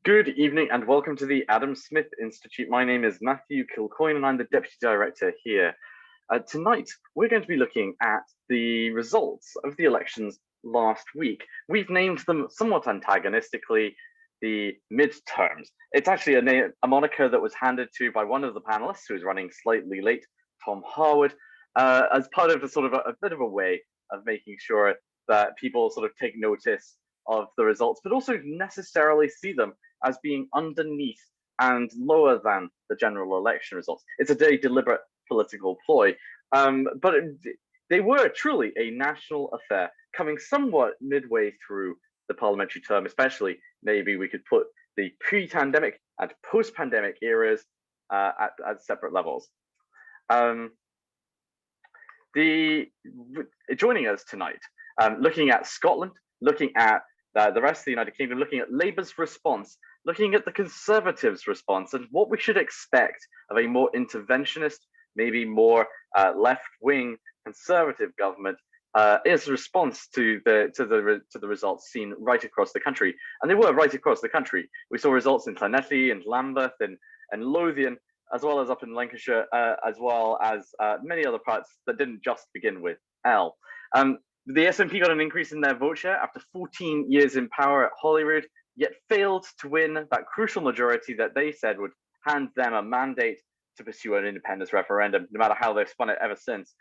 Good evening and welcome to the Adam Smith Institute. My name is Matthew Kilcoyne and I'm the Deputy Director here. Tonight, we're going to be looking at the results of the elections last week. We've named them somewhat antagonistically the midterms. It's actually a moniker that was handed to by one of the panelists who was running slightly late, Tom Harwood, as part of a bit of a way of making sure that people sort of take notice of the results, but also necessarily see them as being underneath and lower than the general election results. It's a very deliberate political ploy, but they were truly a national affair, coming somewhat midway through the parliamentary term, especially. Maybe we could put the pre-pandemic and post-pandemic eras at separate levels. Joining us tonight, looking at Scotland, looking at the rest of the United Kingdom, looking at Labour's response, looking at the Conservatives' response, and what we should expect of a more interventionist, maybe more left-wing Conservative government is a response to the results seen right across the country, and they were right across the country. We saw results in Llanelli and Lambeth and Lothian, as well as up in Lancashire, as well as many other parts that didn't just begin with L. The SNP got an increase in their vote share after 14 years in power at Holyrood, yet failed to win that crucial majority that they said would hand them a mandate to pursue an independence referendum, no matter how they've spun it ever since.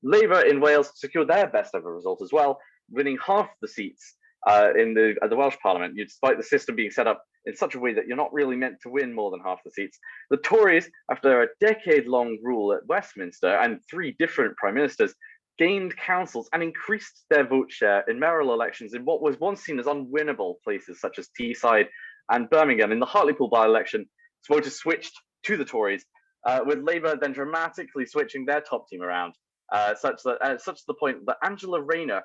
Labour in Wales secured their best ever result as well, winning half the seats at the Welsh Parliament, despite the system being set up in such a way that you're not really meant to win more than half the seats. The Tories, after a decade-long rule at Westminster and 3 different prime ministers, gained councils and increased their vote share in mayoral elections in what was once seen as unwinnable places such as Teesside and Birmingham. In the Hartlepool by-election, voters switched to the Tories, with Labour then dramatically switching their top team around, such to the point that Angela Rayner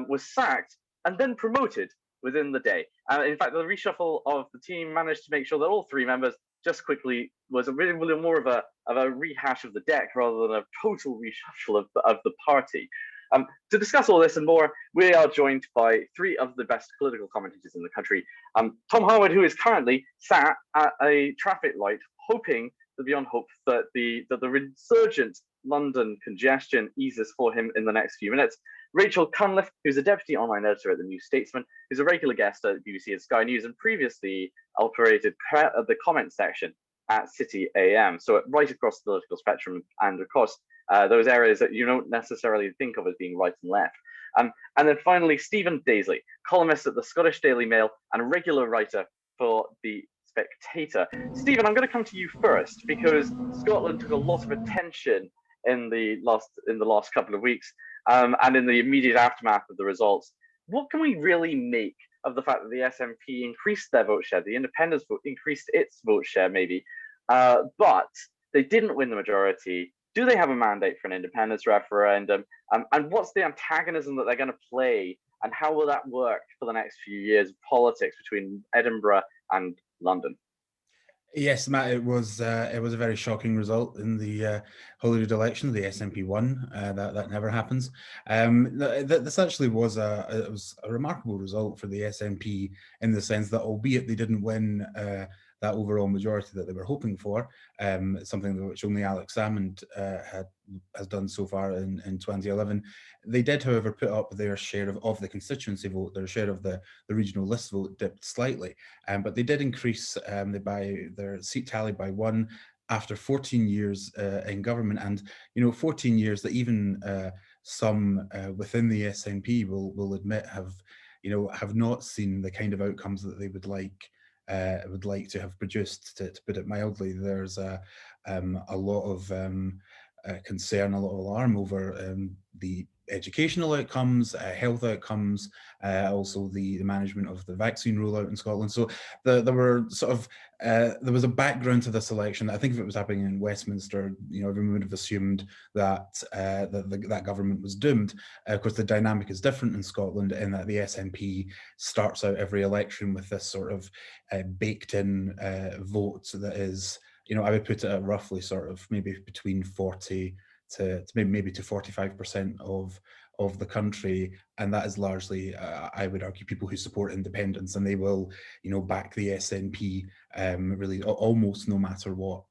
was sacked and then promoted within the day. In fact, the reshuffle of the team managed to make sure that all 3 members just quickly was really more of a rehash of the deck rather than a total reshuffle of the party. To discuss all this and more, we are joined by 3 of the best political commentators in the country. Tom Harwood, who is currently sat at a traffic light, hoping beyond hope that the resurgent London congestion eases for him in the next few minutes. Rachel Cunliffe, who's a deputy online editor at the New Statesman, who's a regular guest at BBC and Sky News, and previously operated the comment section at City AM. So right across the political spectrum, and of course, those areas that you don't necessarily think of as being right and left. And then finally, Stephen Daisley, columnist at the Scottish Daily Mail and a regular writer for the Spectator. Stephen, I'm going to come to you first because Scotland took a lot of attention in the last couple of weeks, and in the immediate aftermath of the results. What can we really make of the fact that the SNP increased their vote share, the Independents vote increased its vote share maybe, but they didn't win the majority? Do they have a mandate for an independence referendum? And what's the antagonism that they're going to play? And how will that work for the next few years of politics between Edinburgh and London? Yes, Matt, it was a very shocking result in the Holyrood election. The SNP won. That never happens. This actually was a remarkable result for the SNP in the sense that, albeit they didn't win that overall majority that they were hoping for, something which only Alex Salmond has done so far in 2011. They did, however, put up their share of the constituency vote. Their share of the regional list vote dipped slightly, but they did increase their seat tally by 1 after 14 years in government. And 14 years that even some within the SNP will admit have not seen the kind of outcomes that they would like to have produced. To put it mildly, there's a lot of concern, a lot of alarm over the educational outcomes, health outcomes, also the management of the vaccine rollout in Scotland. So there was a background to this election. I think if it was happening in Westminster, everyone would have assumed that that government was doomed. Of course, the dynamic is different in Scotland in that the SNP starts out every election with this sort of baked-in vote that is, I would put it at roughly sort of maybe between 40 to maybe to 45% of the country, and that is largely, I would argue, people who support independence, and they will, back the SNP really almost no matter what.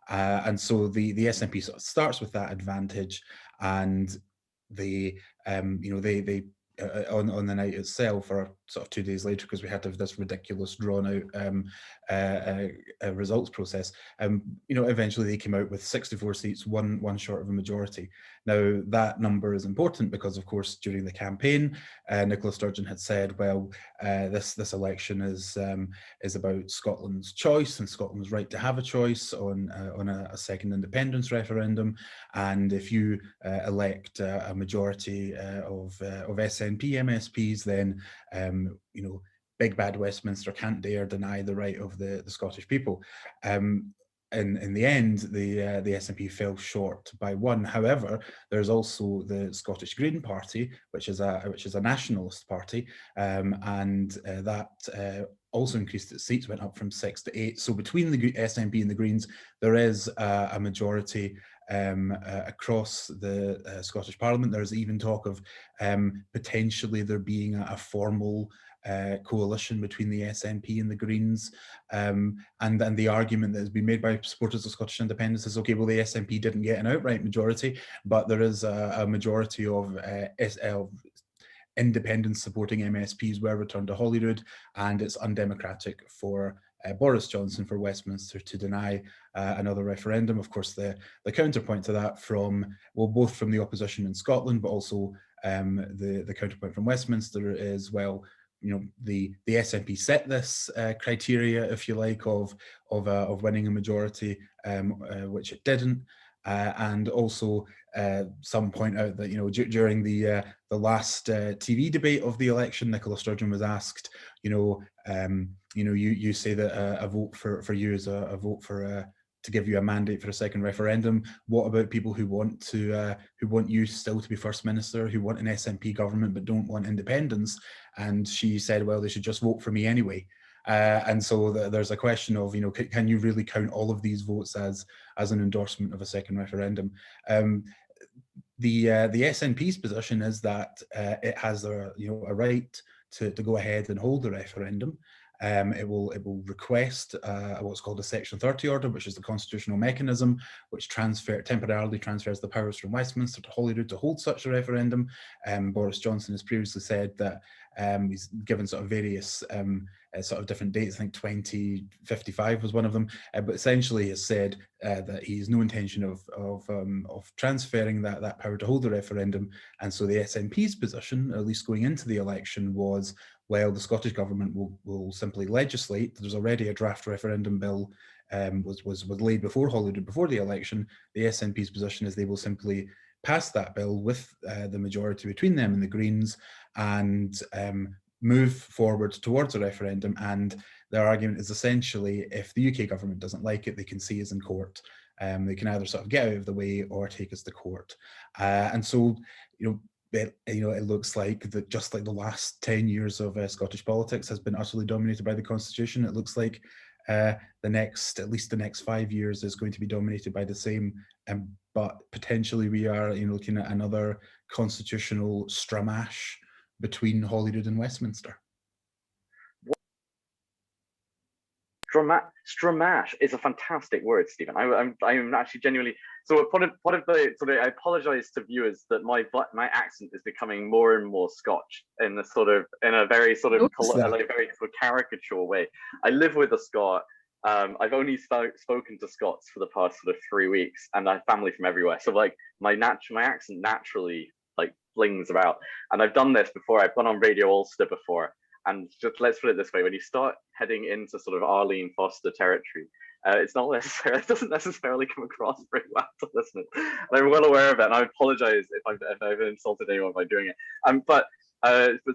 And so the SNP sort of starts with that advantage, and they on the night itself, or sort of 2 days later, because we had to have this ridiculous drawn out results process, eventually they came out with 64 seats, one short of a majority. Now that number is important because, of course, during the campaign, Nicola Sturgeon had said, well, this election is about Scotland's choice and Scotland's right to have a choice on a second independence referendum, and if you elect a majority of SNP MSPs, then big bad Westminster can't dare deny the right of the Scottish people. In the end, the SNP fell short by one. However, there's also the Scottish Green Party, which is a nationalist party, and that also increased its seats, went up from 6 to 8. So between the SNP and the Greens, there is a majority across the Scottish Parliament. There's even talk of potentially there being a formal coalition between the SNP and the Greens, and the argument that has been made by supporters of Scottish independence is, okay, well, the SNP didn't get an outright majority, but there is a majority of independence supporting MSPs were returned to Holyrood, and it's undemocratic for Boris Johnson, for Westminster, to deny another referendum. Of course, the counterpoint to that both from the opposition in Scotland, but also the counterpoint from Westminster is, well, the SNP set this criteria, if you like, of winning a majority, which it didn't. And also, some point out that during the last TV debate of the election, Nicola Sturgeon was asked, you say that a vote for you is a vote for to give you a mandate for a second referendum. What about people who want you still to be First Minister, who want an SNP government but don't want independence? And she said, well, they should just vote for me anyway. And so there's a question of, can you really count all of these votes as an endorsement of a second referendum? The SNP's position is that it has a right to go ahead and hold the referendum. It will request what's called a Section 30 order, which is the constitutional mechanism which temporarily transfers the powers from Westminster to Holyrood to hold such a referendum. Boris Johnson has previously said that he's given sort of various sort of different dates. I think 2055 was one of them, but essentially has said that he has no intention of transferring that power to hold the referendum. And so the SNP's position, at least going into the election, was, well, the Scottish Government will simply legislate. There's already a draft referendum bill was laid before Holyrood before the election. The SNP's position is they will simply pass that bill with the majority between them and the Greens, and move forward towards a referendum. And their argument is essentially, if the UK government doesn't like it, they can see us in court. They can either sort of get out of the way or take us to court. And so, it looks like that, just like the last 10 years of Scottish politics has been utterly dominated by the Constitution, it looks like at least the next 5 years is going to be dominated by the same. But potentially we are looking at another constitutional stramash between Holyrood and Westminster. Stramash is a fantastic word, Stephen. I'm actually genuinely, so part of the sort of, I apologize to viewers that my accent is becoming more and more Scotch in a very sort of caricature way. I live with a Scot. I've only spoken to Scots for the past sort of 3 weeks, and I have family from everywhere. So like my accent naturally like flings about, and I've done this before. I've gone on Radio Ulster before. And just let's put it this way: when you start heading into sort of Arlene Foster territory, it doesn't necessarily come across very well to listeners. And I'm well aware of it, and I apologize if I've insulted anyone by doing it. But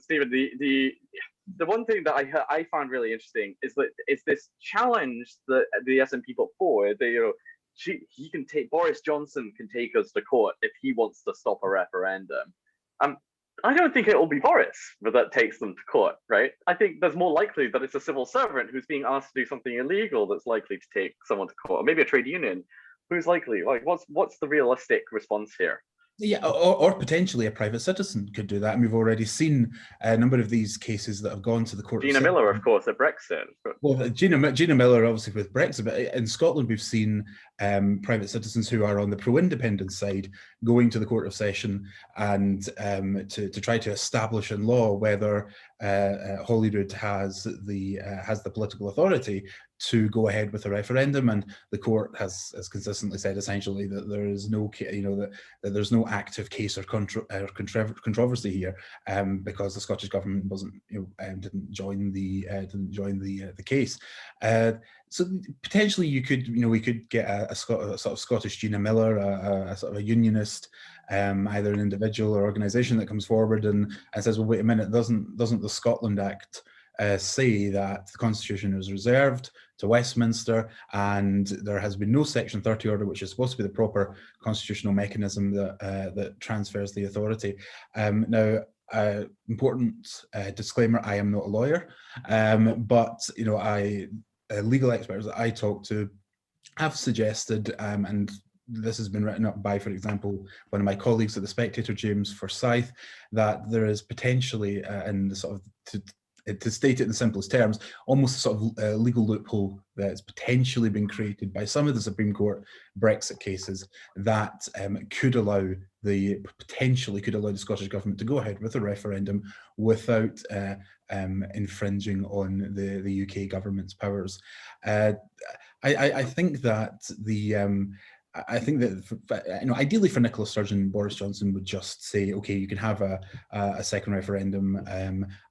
Stephen, the one thing that I found really interesting is that it's this challenge that the SNP put forward. That Boris Johnson can take us to court if he wants to stop a referendum. I don't think it will be Boris that takes them to court, right? I think there's more likely that it's a civil servant who's being asked to do something illegal that's likely to take someone to court, or maybe a trade union who's likely. Like, what's the realistic response here? Yeah, or potentially a private citizen could do that. And we've already seen a number of these cases that have gone to the Court of Gina Session. Miller, of course, at Brexit. Well, Gina Miller, obviously with Brexit, but in Scotland we've seen private citizens who are on the pro-independence side going to the Court of Session and to try to establish in law whether Holyrood has the political authority to go ahead with a referendum, and the court has consistently said essentially that there is no, that there's no active case or controversy here, because the Scottish government didn't join the case. So potentially you could, we could get a sort of Scottish Gina Miller, a sort of a unionist, either an individual or organisation that comes forward and says, well, wait a minute, doesn't the Scotland Act say that the Constitution is reserved to Westminster, and there has been no Section 30 order, which is supposed to be the proper constitutional mechanism that transfers the authority. Now, important disclaimer: I am not a lawyer, but legal experts that I talk to have suggested, and this has been written up by, for example, one of my colleagues at the Spectator, James Forsyth, that there is potentially, in the sort of to state it in the simplest terms, almost a sort of legal loophole that's potentially been created by some of the Supreme Court Brexit cases that potentially could allow the Scottish Government to go ahead with a referendum without infringing on the UK government's powers. I think that ideally for Nicola Sturgeon, Boris Johnson would just say, okay, you can have a second referendum.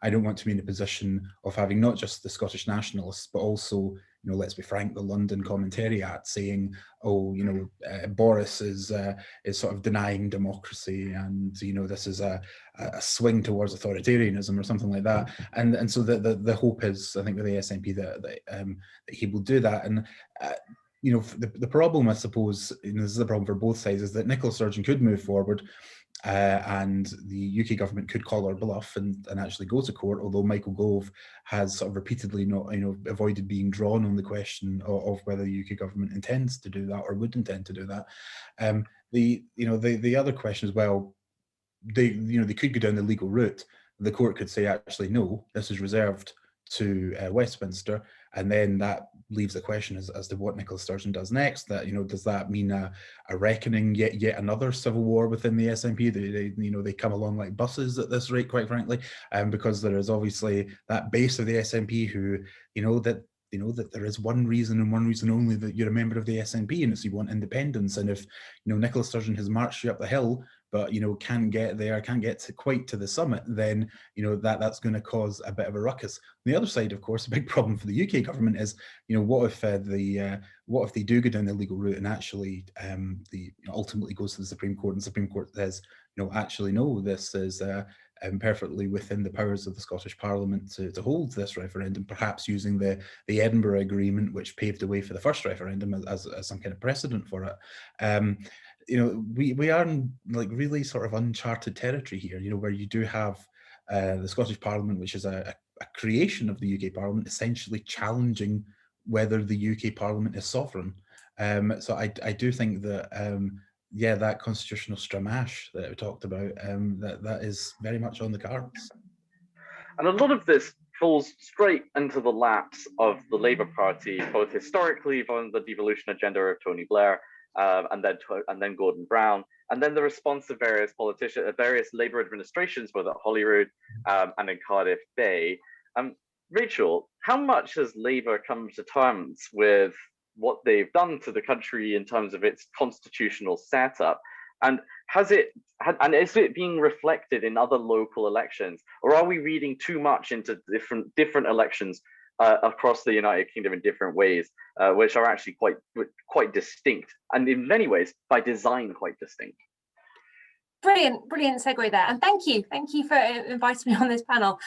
I don't want to be in a position of having not just the Scottish nationalists, but also, let's be frank, the London commentariat saying, oh, Boris is sort of denying democracy, and this is a swing towards authoritarianism or something like that. And so the hope is, I think, with the SNP that he will do that. And the problem, I suppose, this is the problem for both sides, is that Nicola Sturgeon could move forward and the UK government could call her bluff and actually go to court, although Michael Gove has sort of repeatedly avoided being drawn on the question of whether the UK government intends to do that or would intend to do that. The other question as well, they could go down the legal route. The court could say, actually, no, this is reserved to Westminster, and then that leaves the question as to what Nicola Sturgeon does next. That does that mean a reckoning, yet another civil war within the SNP? They come along like buses at this rate, quite frankly, because there is obviously that base of the SNP who that there is one reason and one reason only that you're a member of the SNP, and it's you want independence. And if Nicola Sturgeon has marched you up the hill, but can't get quite to the summit, then that's going to cause a bit of a ruckus. On the other side, of course, a big problem for the UK government is, what if they do go down the legal route and actually ultimately goes to the Supreme Court, and the Supreme Court says, actually no, this is perfectly within the powers of the Scottish Parliament to hold this referendum, perhaps using the Edinburgh Agreement, which paved the way for the first referendum as some kind of precedent for it. We are in really sort of uncharted territory here, where you do have the Scottish Parliament, which is a creation of the UK Parliament, essentially challenging whether the UK Parliament is sovereign. So I do think that that constitutional stramash that we talked about, that is very much on the cards. And a lot of this falls straight into the laps of the Labour Party, both historically on the devolution agenda of Tony Blair, and then Gordon Brown, and then the response of various politicians, various Labour administrations, both at Holyrood and in Cardiff Bay. Rachel, how much has Labour come to terms with what they've done to the country in terms of its constitutional setup? And is it being reflected in other local elections, or are we reading too much into different elections across the United Kingdom in different ways, which are actually quite distinct, and in many ways by design quite distinct? Brilliant segue there, and thank you for inviting me on this panel.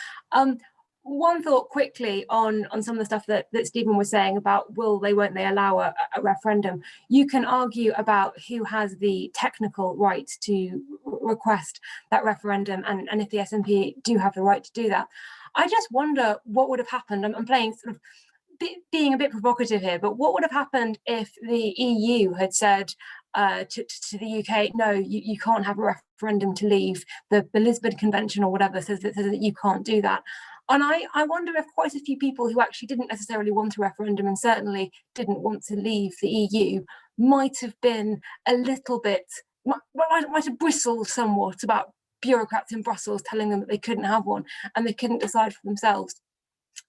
One thought quickly on some of the stuff that Stephen was saying about won't they allow a referendum. You can argue about who has the technical right to request that referendum, and if the SNP do have the right to do that. I just wonder what would have happened. I'm playing sort of being a bit provocative here, but what would have happened if the EU had said, to the UK, no, you can't have a referendum to leave. The Lisbon Convention or whatever says that you can't do that. And I wonder if quite a few people who actually didn't necessarily want a referendum and certainly didn't want to leave the EU might have been a little bit, might have bristled somewhat about bureaucrats in Brussels telling them that they couldn't have one and they couldn't decide for themselves.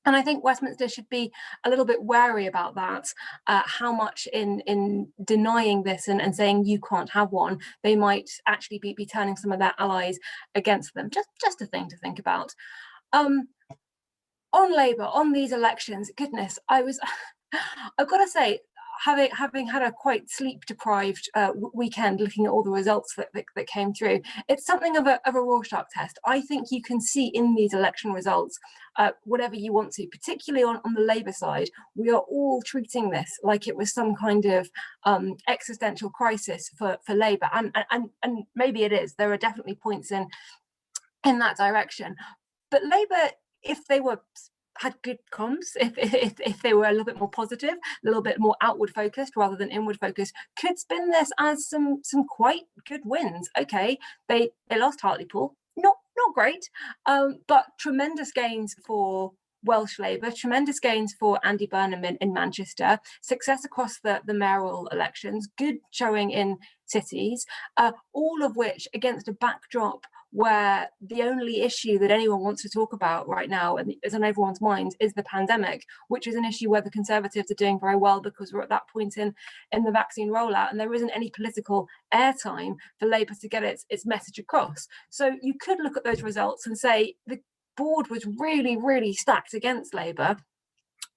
And I think Westminster should be a little bit wary about that, how much in denying this and saying you can't have one, they might actually be turning some of their allies against them. Just a thing to think about. On Labour, on these elections, goodness, I've got to say, having had a quite sleep-deprived weekend looking at all the results that came through, it's something of a Rorschach test. I think you can see in these election results whatever you want to, particularly on the Labour side. We are all treating this like it was some kind of existential crisis for Labour, and maybe it is. There are definitely points in that direction. But Labour, if they had good comms, if they were a little bit more positive, a little bit more outward focused rather than inward focused, could spin this as some quite good wins. Okay, they lost Hartlepool, not great, but tremendous gains for Welsh Labour, tremendous gains for Andy Burnham in Manchester, success across the mayoral elections, good showing in cities, all of which against a backdrop where the only issue that anyone wants to talk about right now and is on everyone's minds is the pandemic, which is an issue where the Conservatives are doing very well because we're at that point in the vaccine rollout and there isn't any political airtime for Labour to get its message across. So you could look at those results and say the board was really stacked against Labour,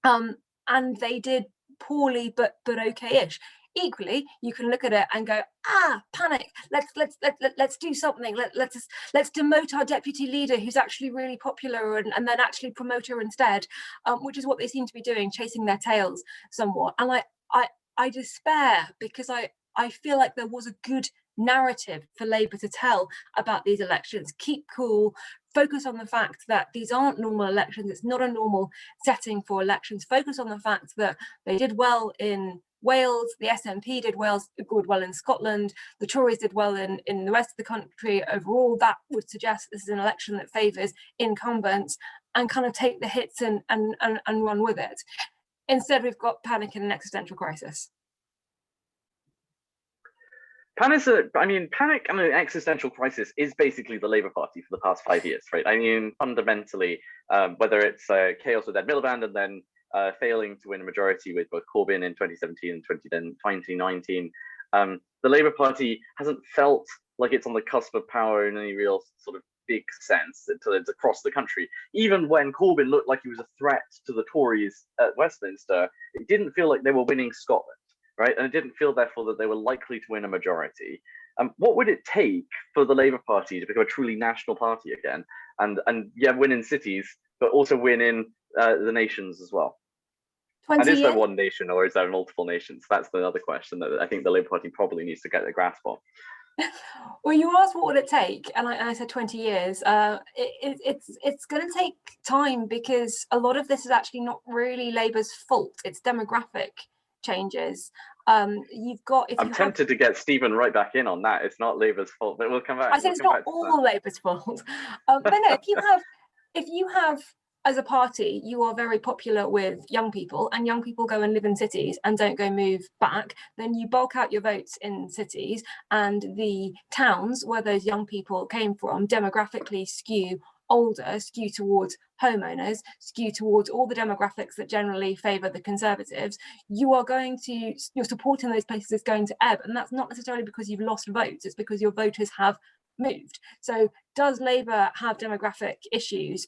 and they did poorly but okay-ish. Equally, you can look at it and go, panic, let's do something, let's demote our deputy leader who's actually really popular and then actually promote her instead, which is what they seem to be doing, chasing their tails somewhat. And I despair because I feel like there was a good narrative for Labour to tell about these elections. Keep cool, focus on the fact that these aren't normal elections, it's not a normal setting for elections, focus on the fact that they did well in Wales, the SNP did well in Scotland, the Tories did well in the rest of the country overall. That would suggest this is an election that favours incumbents, and kind of take the hits and run with it. Instead, we've got panic and an existential crisis. Panic and an existential crisis is basically the Labour Party for the past 5 years, right? I mean, fundamentally, whether it's chaos with Ed Miliband and then failing to win a majority with both Corbyn in 2017 and 2019, the Labour Party hasn't felt like it's on the cusp of power in any real sort of big sense until it's across the country. Even when Corbyn looked like he was a threat to the Tories at Westminster, it didn't feel like they were winning Scotland, right? And it didn't feel, therefore, that they were likely to win a majority. What would it take for the Labour Party to become a truly national party again, and win in cities, but also win in the nations as well? And is there one nation or is there multiple nations? That's the other question that I think the Labour Party probably needs to get a grasp on. Well, you asked what would it take, and I said 20 years. It's going to take time because a lot of this is actually not really Labour's fault. It's demographic changes. I'm tempted to get Stephen right back in on that. It's not Labour's fault, but we'll come back. I think it's not all Labour's fault. But no, if you have as a party, you are very popular with young people and young people go and live in cities and don't go move back, then you bulk out your votes in cities, and the towns where those young people came from demographically skew older, skew towards homeowners, skew towards all the demographics that generally favour the Conservatives. Your support in those places is going to ebb, and that's not necessarily because you've lost votes, it's because your voters have moved. So does Labour have demographic issues,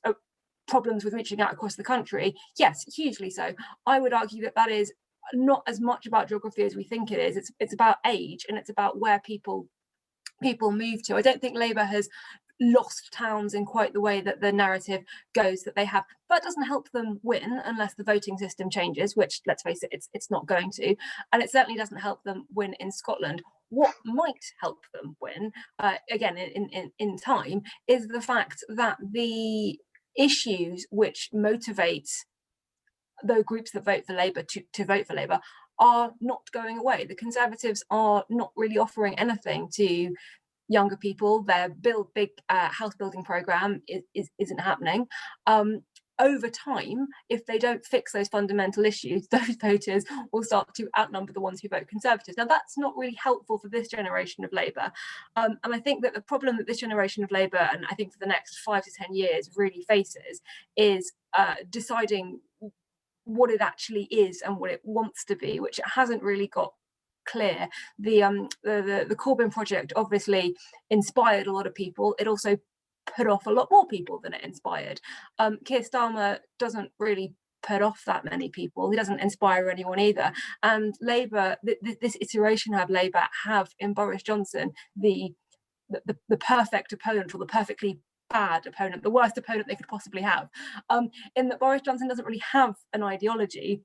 problems with reaching out across the country? Yes, hugely so. I would argue that is not as much about geography as we think it is. It's about age, and it's about where people move to. I don't think Labour has lost towns in quite the way that the narrative goes that they have. That doesn't help them win unless the voting system changes, which, let's face it, it's not going to. And it certainly doesn't help them win in Scotland. What might help them win, again, in time, is the fact that the issues which motivate those groups that vote for Labour to vote for Labour are not going away. The Conservatives are not really offering anything to younger people. Their big house building programme isn't happening. Over time, if they don't fix those fundamental issues, those voters will start to outnumber the ones who vote Conservatives. Now, that's not really helpful for this generation of Labour. And I think that the problem that this generation of Labour, and I think for the next 5 to 10 years, really faces is deciding what it actually is and what it wants to be, which it hasn't really got clear. The Corbyn project obviously inspired a lot of people. It also put off a lot more people than it inspired. Keir Starmer doesn't really put off that many people. He doesn't inspire anyone either. And Labour, this iteration of Labour have in Boris Johnson the perfect opponent, or the perfectly bad opponent, the worst opponent they could possibly have. In that Boris Johnson doesn't really have an ideology.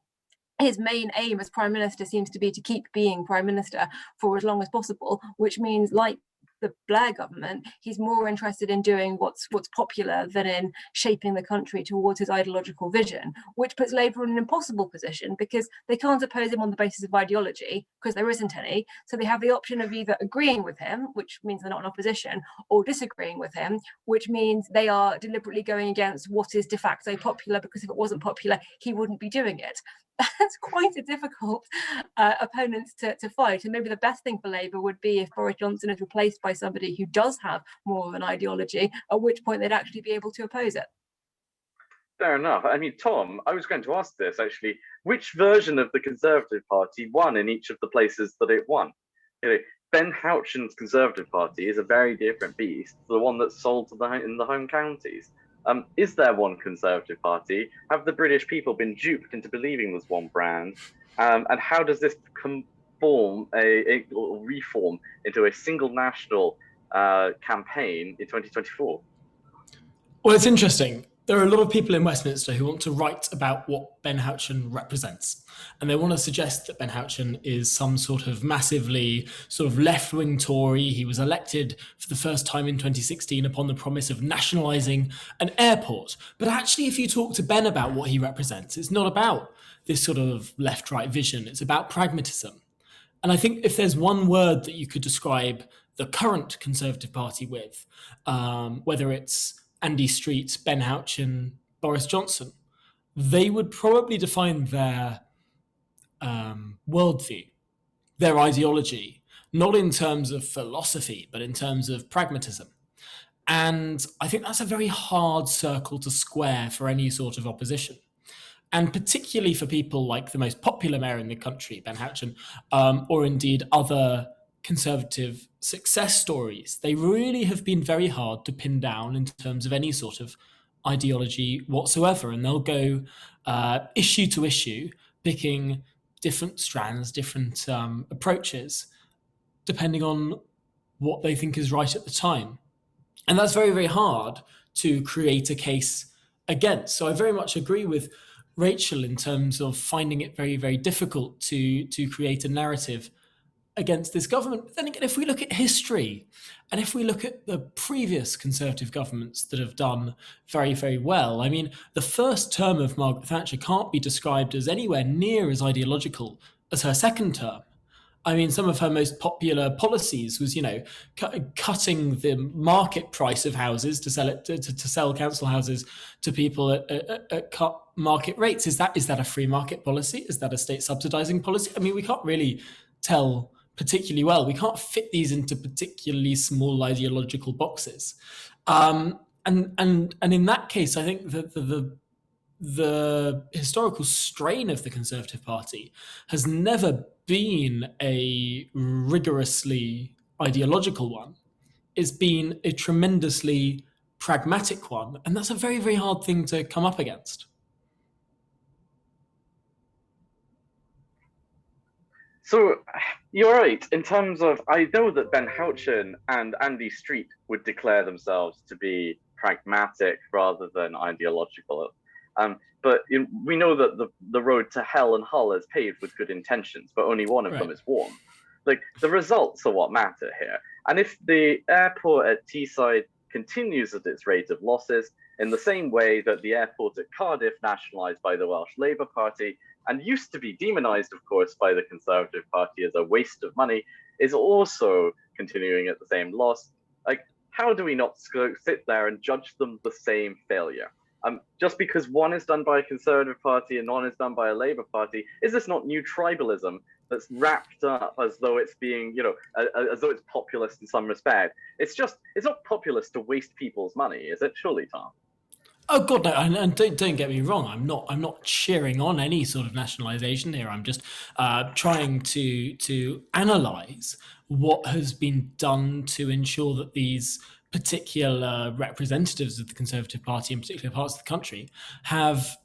His main aim as Prime Minister seems to be to keep being Prime Minister for as long as possible, which means, like the Blair government, he's more interested in doing what's popular than in shaping the country towards his ideological vision, which puts Labour in an impossible position because they can't oppose him on the basis of ideology because there isn't any. So they have the option of either agreeing with him, which means they're not in opposition, or disagreeing with him, which means they are deliberately going against what is de facto popular, because if it wasn't popular, he wouldn't be doing it. That's quite a difficult opponent to fight. And maybe the best thing for Labour would be if Boris Johnson is replaced by somebody who does have more of an ideology, at which point they'd actually be able to oppose it. Fair enough. I mean, Tom, I was going to ask this actually. Which version of the Conservative Party won in each of the places that it won? You know, Ben Houchen's Conservative Party is a very different beast to the one that's sold to in the home counties. Is there one Conservative Party? Have the British people been duped into believing there's one brand? And how does this reform into a single national campaign in 2024? Well, it's interesting. There are a lot of people in Westminster who want to write about what Ben Houchen represents. And they want to suggest that Ben Houchen is some sort of massively sort of left-wing Tory. He was elected for the first time in 2016 upon the promise of nationalising an airport. But actually, if you talk to Ben about what he represents, it's not about this sort of left-right vision. It's about pragmatism. And I think if there's one word that you could describe the current Conservative Party with, whether it's Andy Street, Ben Houchen, Boris Johnson, they would probably define their worldview, their ideology, not in terms of philosophy, but in terms of pragmatism. And I think that's a very hard circle to square for any sort of opposition. And particularly for people like the most popular mayor in the country, Ben Houchen, or indeed other Conservative success stories, they really have been very hard to pin down in terms of any sort of ideology whatsoever. And they'll go issue to issue, picking different strands, different approaches, depending on what they think is right at the time. And that's very, very hard to create a case against. So I very much agree with Rachel in terms of finding it very, very difficult to create a narrative against this government. But then again, if we look at history, and if we look at the previous Conservative governments that have done very, very well, I mean, the first term of Margaret Thatcher can't be described as anywhere near as ideological as her second term. I mean, some of her most popular policies was, cutting the market price of houses to sell it to sell council houses to people at cut market rates. Is that a free market policy? Is that a state subsidising policy? I mean, we can't really tell particularly well. We can't fit these into particularly small ideological boxes. And in that case, I think that the historical strain of the Conservative Party has never been a rigorously ideological one. It's been a tremendously pragmatic one. And that's a very, very hard thing to come up against. So you're right, in terms of, I know that Ben Houchen and Andy Street would declare themselves to be pragmatic rather than ideological. But we know that the road to hell and Hull is paved with good intentions, but only one of them is warm. Like, the results are what matter here. And if the airport at Teesside continues at its rate of losses, in the same way that the airport at Cardiff, nationalised by the Welsh Labour Party, and used to be demonised, of course, by the Conservative Party as a waste of money, is also continuing at the same loss. Like, how do we not sit there and judge them the same failure? Just because one is done by a Conservative Party and one is done by a Labour Party, is this not new tribalism that's wrapped up as though it's being, as though it's populist in some respect? It's not populist to waste people's money, is it? Surely, Tom? Oh God, no! And don't get me wrong. I'm not cheering on any sort of nationalisation here. I'm just trying to analyse what has been done to ensure that these particular representatives of the Conservative Party in particular parts of the country have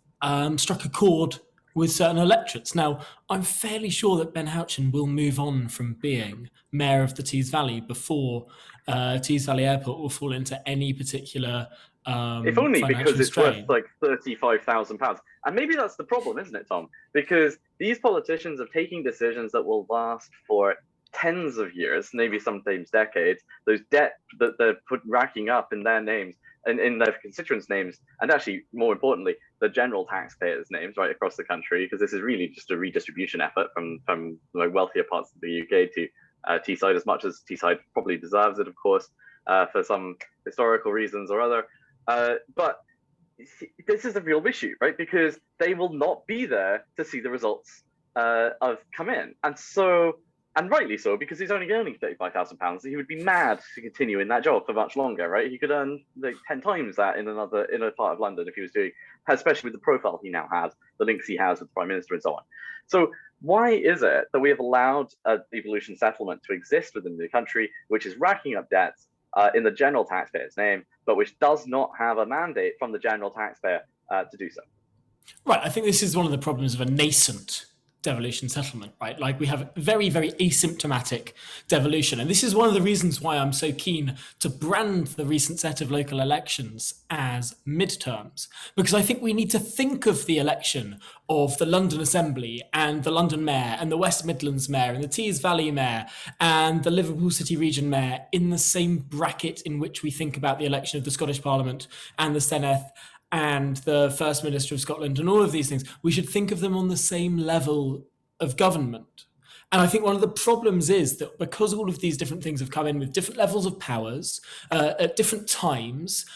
struck a chord with certain electorates. Now, I'm fairly sure that Ben Houchen will move on from being mayor of the Tees Valley before Tees Valley Airport will fall into any particular if only because it's strain. worth like £35,000. And maybe that's the problem, isn't it, Tom? Because these politicians are taking decisions that will last for tens of years, maybe sometimes decades. Those debt that they're racking up in their names and in their constituents' names, and actually, more importantly, the general taxpayers' names right across the country, because this is really just a redistribution effort from like wealthier parts of the UK to Teesside, as much as Teesside probably deserves it, of course, for some historical reasons or other. But this is a real issue, right? Because they will not be there to see the results of come in, and rightly so, because he's only earning £35,000. He would be mad to continue in that job for much longer, right? He could earn like 10 times that in a part of London if he was doing, especially with the profile he now has, the links he has with the Prime Minister and so on. So why is it that we have allowed a devolution settlement to exist within the country, which is racking up debts in the general taxpayer's name, but which does not have a mandate from the general taxpayer to do so? Right. I think this is one of the problems of a nascent devolution settlement, right? Like, we have very, very asymptomatic devolution. And this is one of the reasons why I'm so keen to brand the recent set of local elections as midterms, because I think we need to think of the election of the London Assembly and the London Mayor and the West Midlands Mayor and the Tees Valley Mayor and the Liverpool City Region Mayor in the same bracket in which we think about the election of the Scottish Parliament and the Senedd and the First Minister of Scotland and all of these things. We should think of them on the same level of government. And I think one of the problems is that because all of these different things have come in with different levels of powers at different times,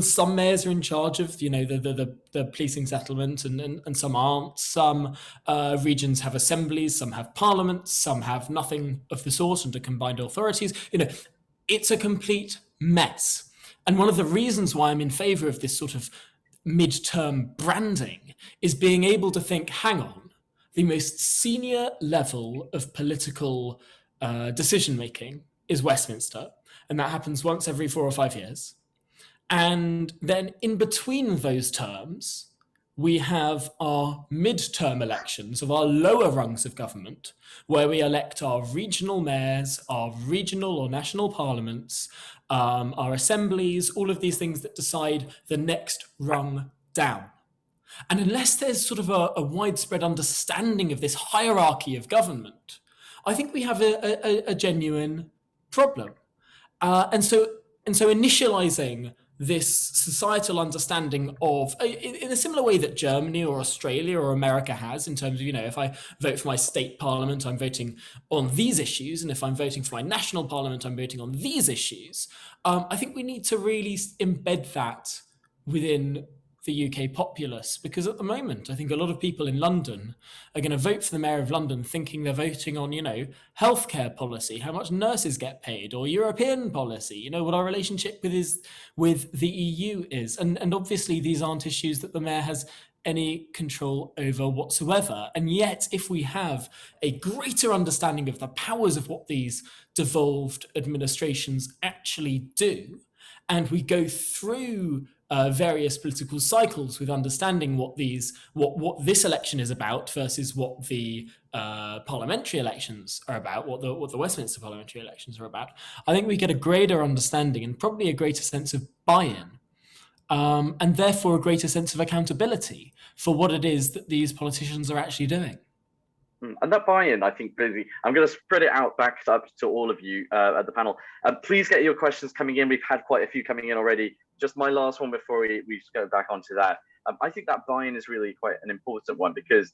some mayors are in charge of, the policing settlement and some aren't. Some regions have assemblies, some have parliaments, some have nothing of the sort and are combined authorities. It's a complete mess. And one of the reasons why I'm in favour of this sort of midterm branding is being able to think, hang on, the most senior level of political decision-making is Westminster, and that happens once every 4 or 5 years. And then in between those terms, we have our midterm elections of our lower rungs of government, where we elect our regional mayors, our regional or national parliaments, our assemblies, all of these things that decide the next rung down. And unless there's sort of a widespread understanding of this hierarchy of government, I think we have a genuine problem. And so initializing this societal understanding of, in a similar way that Germany or Australia or America has, in terms of, if I vote for my state parliament, I'm voting on these issues, and if I'm voting for my national parliament, I'm voting on these issues. I think we need to really embed that within the UK populace, because at the moment, I think a lot of people in London are going to vote for the Mayor of London thinking they're voting on, healthcare policy, how much nurses get paid, or European policy, what our relationship with the EU is. And obviously these aren't issues that the Mayor has any control over whatsoever. And yet, if we have a greater understanding of the powers of what these devolved administrations actually do, and we go through various political cycles with understanding what this election is about versus what the parliamentary elections are about, what the Westminster parliamentary elections are about, I think we get a greater understanding and probably a greater sense of buy-in, and therefore a greater sense of accountability for what it is that these politicians are actually doing. And that buy-in, I think, really, I'm going to spread it out back up to all of you at the panel. Please get your questions coming in. We've had quite a few coming in already. Just my last one before we go back onto that. I think that buy-in is really quite an important one because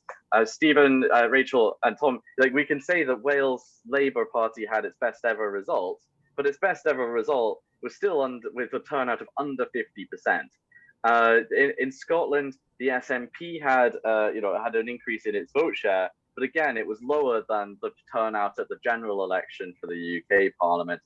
Stephen, Rachel, and Tom, like, we can say that Wales Labour Party had its best ever result, but its best ever result was still with a turnout of under 50%. In Scotland, the SNP had had an increase in its vote share, but again, it was lower than the turnout at the general election for the UK Parliament.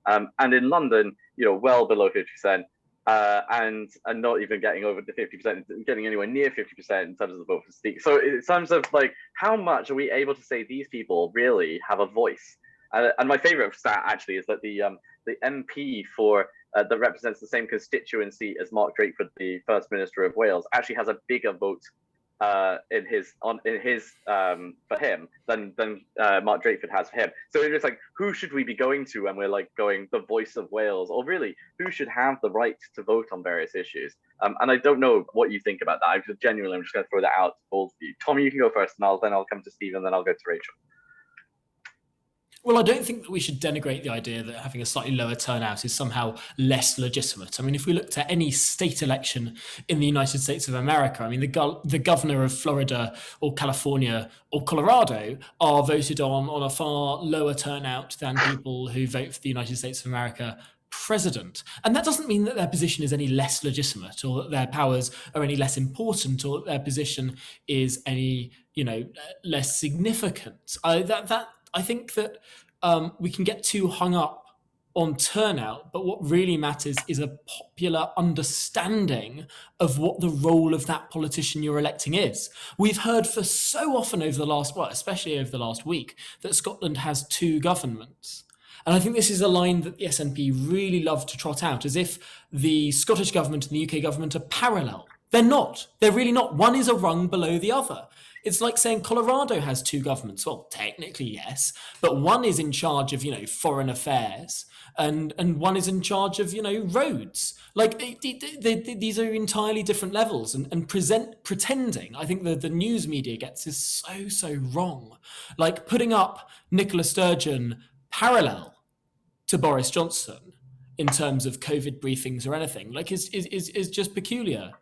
And in London, well below 50%, and not even getting over the 50%, getting anywhere near 50% in terms of the vote for speak. So in terms of like, how much are we able to say these people really have a voice? And my favorite stat actually is that the MP for that represents the same constituency as Mark Drakeford, the First Minister of Wales, actually has a bigger vote for him than Mark Drakeford has for him. So it's like, who should we be going to when we're like going the voice of Wales, or really who should have the right to vote on various issues? And I don't know what you think about that. I'm just going to throw that out to both of you. Tommy, you can go first, and then I'll come to Stephen, then I'll go to Rachel. Well, I don't think that we should denigrate the idea that having a slightly lower turnout is somehow less legitimate. I mean, if we looked at any state election in the United States of America, I mean, the governor of Florida or California or Colorado are voted on a far lower turnout than people who vote for the United States of America president. And that doesn't mean that their position is any less legitimate, or that their powers are any less important, or that their position is any, less significant. I think that we can get too hung up on turnout, but what really matters is a popular understanding of what the role of that politician you're electing is. We've heard for so often over the last, especially over the last week, that Scotland has two governments. And I think this is a line that the SNP really love to trot out, as if the Scottish government and the UK government are parallel. They're not. They're really not. One is a rung below the other. It's like saying Colorado has two governments. Well, technically, yes, but one is in charge of, foreign affairs, and one is in charge of, roads. Like, these are entirely different levels, and pretending, I think the news media gets this so wrong. Like, putting up Nicola Sturgeon parallel to Boris Johnson in terms of COVID briefings or anything, like, is just peculiar.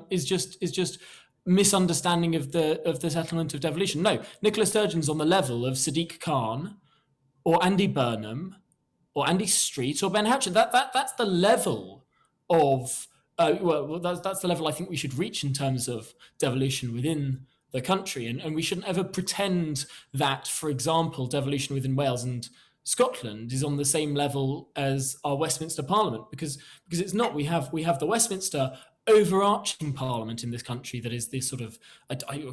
Is just misunderstanding of the settlement of devolution. No, Nicola Sturgeon's on the level of Sadiq Khan or Andy Burnham or Andy Street or Ben Hatchett. That's the level of that's the level I think we should reach in terms of devolution within the country, and we shouldn't ever pretend that, for example, devolution within Wales and Scotland is on the same level as our Westminster Parliament, because it's not. We have the Westminster overarching parliament in this country that is this sort of,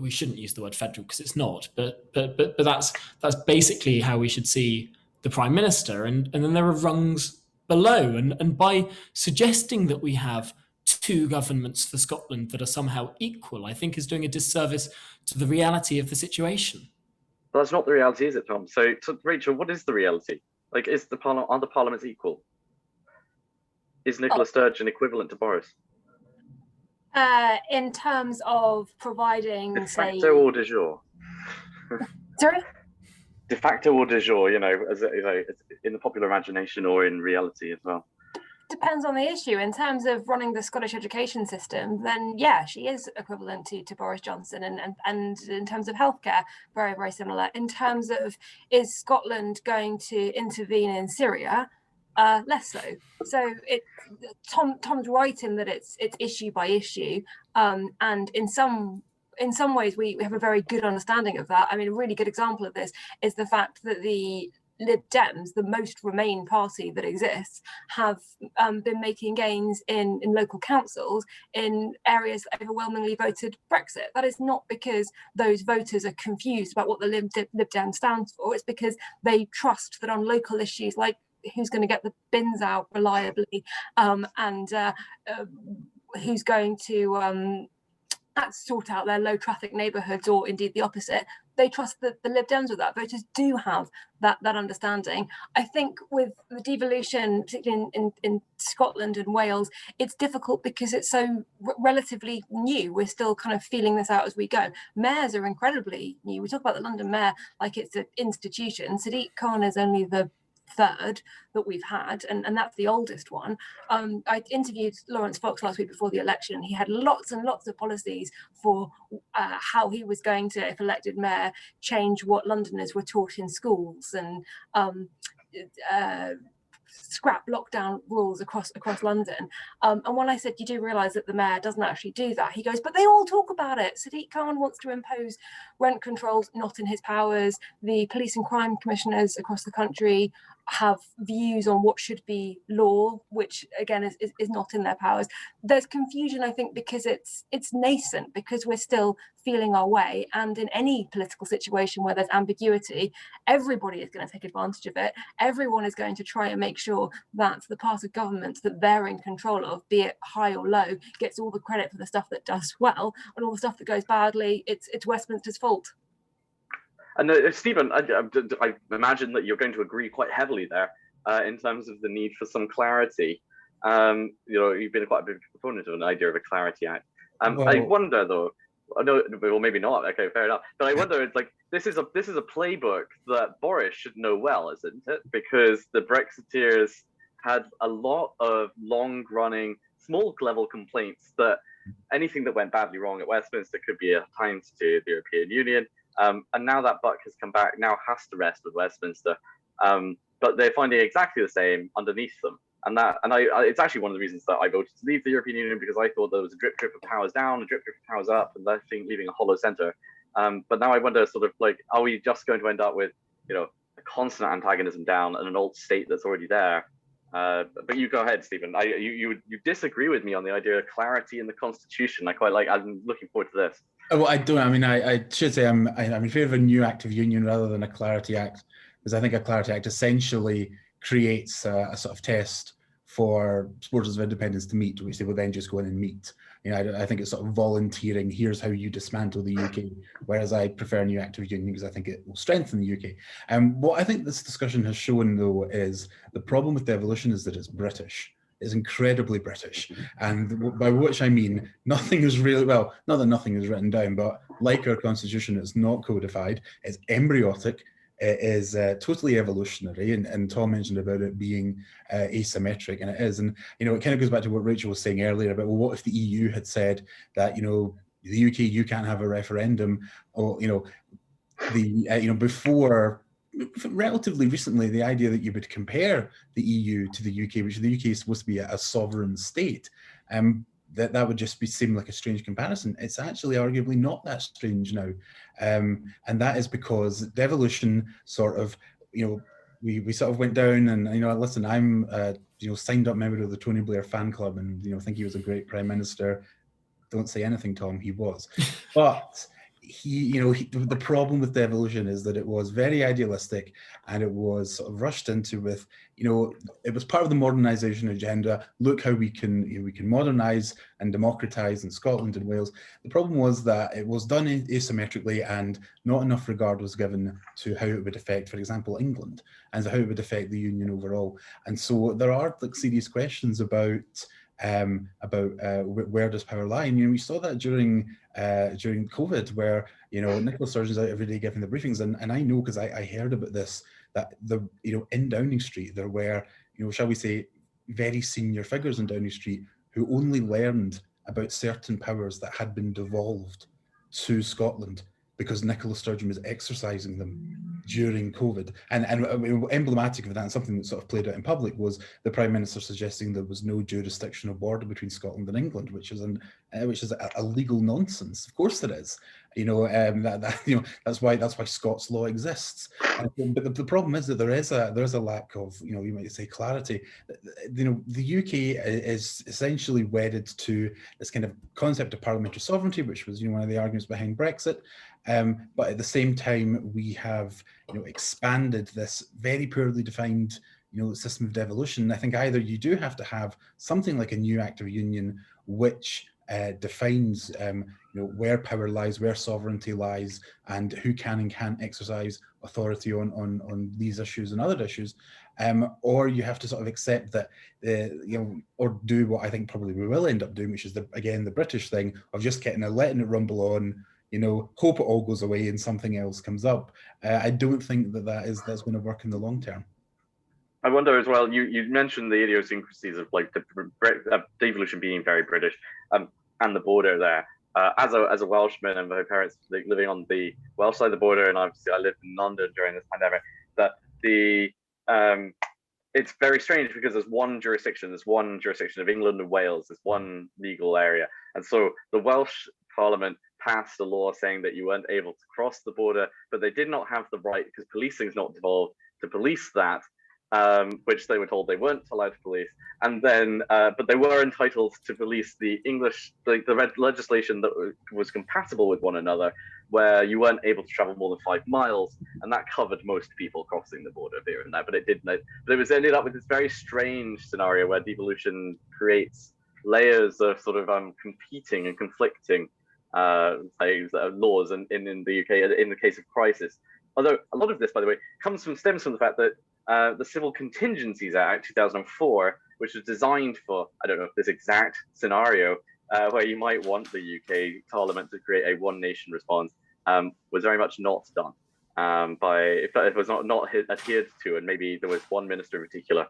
we shouldn't use the word federal because it's not, but that's basically how we should see the Prime Minister, and then there are rungs below, and by suggesting that we have two governments for Scotland that are somehow equal, I think is doing a disservice to the reality of the situation. Well, that's not the reality, is it, Tom? So Rachel, what is the reality? Like, are the parliaments equal? Is Nicola Sturgeon equivalent to Boris? In terms of providing, de facto or de jure? Sorry? De facto or de jure, as in the popular imagination or in reality as well? Depends on the issue. In terms of running the Scottish education system, then yeah, she is equivalent to Boris Johnson, and in terms of healthcare, very, very similar. In terms of, is Scotland going to intervene in Syria? Less so. So Tom's right in that it's issue by issue, and in some ways we have a very good understanding of that. I mean, a really good example of this is the fact that the Lib Dems, the most Remain party that exists, have been making gains in local councils in areas that overwhelmingly voted Brexit. That is not because those voters are confused about what the Lib Dem stands for. It's because they trust that on local issues like who's going to get the bins out reliably, and who's going to sort out their low traffic neighbourhoods, or indeed the opposite, they trust the Lib Dems with that. Voters do have that understanding. I think with the devolution, particularly in Scotland and Wales, it's difficult because it's so relatively new. We're still kind of feeling this out as we go. Mayors are incredibly new. We talk about the London mayor like it's an institution. Sadiq Khan is only the third that we've had, and that's the oldest one. I interviewed Lawrence Fox last week before the election. He had lots and lots of policies for how he was going to, if elected mayor, change what Londoners were taught in schools and scrap lockdown rules across London. And when I said, you do realise that the mayor doesn't actually do that, he goes, but they all talk about it. Sadiq Khan wants to impose rent controls, not in his powers. The police and crime commissioners across the country have views on what should be law, which again is not in their powers. There's confusion, I think, because it's nascent, because we're still feeling our way, and in any political situation where there's ambiguity, everybody is going to take advantage of it. Everyone is going to try and make sure that the part of government that they're in control of, be it high or low, gets all the credit for the stuff that does well, and all the stuff that goes badly, it's Westminster's fault. And Stephen, I imagine that you're going to agree quite heavily there in terms of the need for some clarity. You've been quite a big proponent of an idea of a Clarity Act. I wonder, though. No, well, maybe not. Okay, fair enough. But I wonder, it's like this is a playbook that Boris should know well, isn't it? Because the Brexiteers had a lot of long-running, small-level complaints that anything that went badly wrong at Westminster could be assigned to the European Union. And now that buck has come back, now has to rest with Westminster. But they're finding exactly the same underneath them. And it's actually one of the reasons that I voted to leave the European Union, because I thought there was a drip of powers down, a drip of powers up, and leaving a hollow centre. But now I wonder, sort of like, are we just going to end up with, a constant antagonism down and an old state that's already there? But you go ahead, Stephen. You disagree with me on the idea of clarity in the Constitution. I'm looking forward to this. Well, I don't. I mean, I should say I'm in favour of a new Act of Union rather than a Clarity Act, because I think a Clarity Act essentially creates a sort of test for supporters of independence to meet, which they will then just go in and meet. I think it's sort of volunteering. Here's how you dismantle the UK. Whereas I prefer a new Act of Union because I think it will strengthen the UK. What I think this discussion has shown, though, is the problem with devolution is that it's British. It's incredibly British. And by which I mean, nothing is really, well, not that nothing is written down, but like our constitution, it's not codified, it's embryotic, it is totally evolutionary, and Tom mentioned about it being asymmetric, and it is. And, it kind of goes back to what Rachel was saying earlier about, well, what if the EU had said that, the UK, you can't have a referendum, or, before, relatively recently, the idea that you would compare the EU to the UK, which the UK is supposed to be a sovereign state, that would just seem like a strange comparison. It's actually arguably not that strange now, and that is because devolution sort of, we sort of went down, and listen, I'm signed up member of the Tony Blair fan club, and think he was a great prime minister. Don't say anything, Tom. He was, but. The problem with devolution is that it was very idealistic, and it was sort of rushed into with, it was part of the modernisation agenda. Look how we can modernise and democratise in Scotland and Wales. The problem was that it was done asymmetrically, and not enough regard was given to how it would affect, for example, England, and how it would affect the Union overall. And so there are serious questions about where does power lie. And we saw that during COVID, where Nicola Sturgeon's out every day giving the briefings, and I know because I heard about this, that in Downing Street there were shall we say very senior figures in Downing Street who only learned about certain powers that had been devolved to Scotland because Nicola Sturgeon was exercising them during COVID. And emblematic of that, and something that sort of played out in public, was the Prime Minister suggesting there was no jurisdictional border between Scotland and England, which is a legal nonsense. Of course there is. That's why Scots law exists. But the problem is that there is a lack of, you might say, clarity. The UK is essentially wedded to this kind of concept of parliamentary sovereignty, which was one of the arguments behind Brexit. But at the same time, we have expanded this very poorly defined system of devolution. I think either you do have to have something like a new Act of Union, which defines where power lies, where sovereignty lies, and who can and can't exercise authority on these issues and other issues, or you have to sort of accept that or do what I think probably we will end up doing, which is again the British thing of just letting it rumble on, hope it all goes away and something else comes up. I don't think that's going to work in the long term. I wonder as well, you mentioned the idiosyncrasies of like the devolution being very British, and the border there. As a Welshman, and my parents living on the Welsh side of the border, and obviously I lived in London during this pandemic, that it's very strange because there's one jurisdiction of England and Wales, there's one legal area. And so the Welsh Parliament passed a law saying that you weren't able to cross the border, but they did not have the right, because policing is not devolved, to police that, which they were told they weren't allowed to police. And then, but they were entitled to police the legislation that was compatible with one another, where you weren't able to travel more than 5 miles, and that covered most people crossing the border there and there. But it didn't. But it was ended up with this very strange scenario where devolution creates layers of sort of competing and conflicting laws in the UK in the case of crisis. Although a lot of this, by the way, stems from the fact that the Civil Contingencies Act 2004, which was designed for, I don't know if this exact scenario, where you might want the UK Parliament to create a one nation response, was very much not done it was not adhered to. And maybe there was one minister in particular,